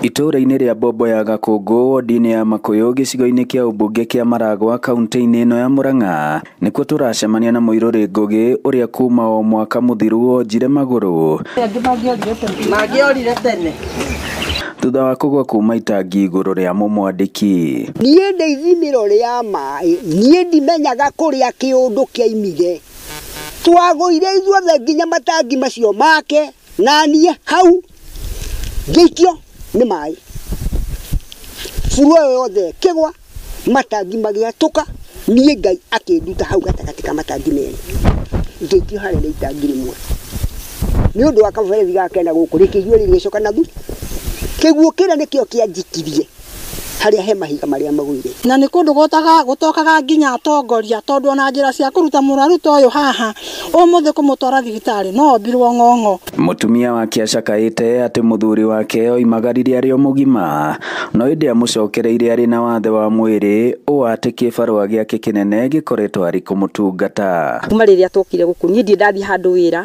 Itũũra-inĩ rĩa Bombo ya Gakũngũ, wodi-inĩ ya Makũyũ, gĩcigo-inĩ kĩa ũmbunge kĩa Maragwa, kaunti-inĩ ĩno ya Murang'a, nĩkuo tũracemania na Mũirũrĩ Ngũgĩ ũrĩa kuma o mwaka mũthiru wonjire magũrũ. Mangĩorire tene Thutha wa kũgwa kuma itangi igũrũ rĩa mũmwandĩki. Niĩ ndĩ ithimĩro rĩa maĩ, niĩ ndimenyaga kũrĩa kĩũndũ kĩaimire. Twagũire ithuothe nginya matangi macio make, na niĩ hau ngĩikio nĩ maĩ. Furo yothe kĩgwa, matangi magĩatũka, niĩ Ngai akĩnduta hau gatagatĩ ka matangi merĩ. Ngĩikio harĩa nĩ itangi rĩmwe. Nĩ ũndũ wa kaberethi gakena gũkũ rĩkĩiywo rĩgĩcoka na thu. Kĩguũ kĩrĩa nĩkĩo kĩanjikirie harĩa he mahiga marĩa magũire. Na nĩ kũndũ gũtokaga nginya atongoria, tondũ ona njĩra cia kũruta mũrwaru ta ũyũ haha ũmũthĩ kũmũtwara thibitarĩ no ombirwo ng'ong'o. Mũtumia wake acakaĩte atĩ mũthuri wake oimagarire arĩ o mũgima, no ĩndĩ amũcokereire arĩ na wathe wa mwĩrĩ, ũũ atĩ kĩbarũa gĩake kĩnene gĩkoretwo arĩ kũmũtungata. Kuma rĩrĩa tokire gũkũ niĩ ndirĩ ndathiĩ handũ wĩra,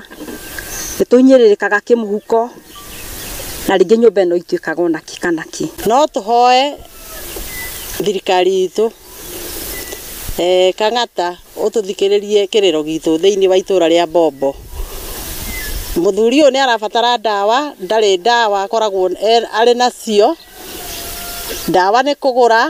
nĩtũhinyĩrĩrĩkaga kĩmũhuko, na rĩngĩ nyũmba ĩno ituĩkaga ona kikanaki. No tũhoe thirikari itũ Kang'ata ũtũthikĩrĩrie kĩrĩro gitũ thĩinĩ wa itũũra rĩa Bombo. Mũthuri ũyũ nĩ arabatara ndawa, ndarĩ ndawa akoragwo arĩ nacio. Ndawa nĩ kũgũra,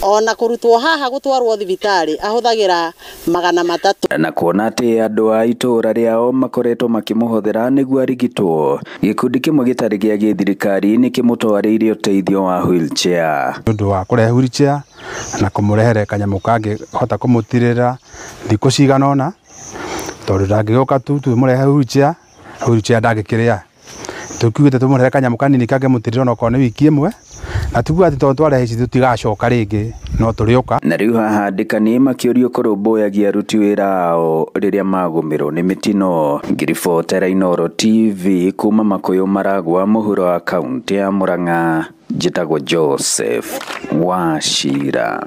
ona kũrutwo haha gũtwarwo thibitarĩ ahũthagĩra 300. Na kuona atĩ andũ a itũũra rĩao makoretwo makĩmũhothera nĩguo arigitwo, gĩkundi kĩmwe gĩtarĩ gĩa gĩthirikari nĩ kĩmũtwarĩire ũteithio wa wheelchair. Nĩ ũndũ wa kũrehe wheelchair na kũmũrehere kanyamũ kangĩhota kũmũtirĩra thikũ cigana ũna, tondũ ndangĩgĩũka tu tũmũrehe wheelchair ndangĩkĩrĩa. Tũkiugĩte tũmũrehere kanyamũ kanini kangĩmũtirĩra ona okorwo nĩ wiki ĩmwe, na tuguo atĩ tondũ twarehe ici tũtigacoka rĩngĩ, no tũrĩũka. Na rĩu haha andĩkani makĩũrio kũrũmbũyagia aruti wĩra ao rĩrĩa magũmĩrwo nĩ mĩtino. Ngiribotera Inooro TV kuma Makũyũ, Maragwa, mũhuro wa kaunti ya Murang'a, njĩtagwo Joseph Wachira.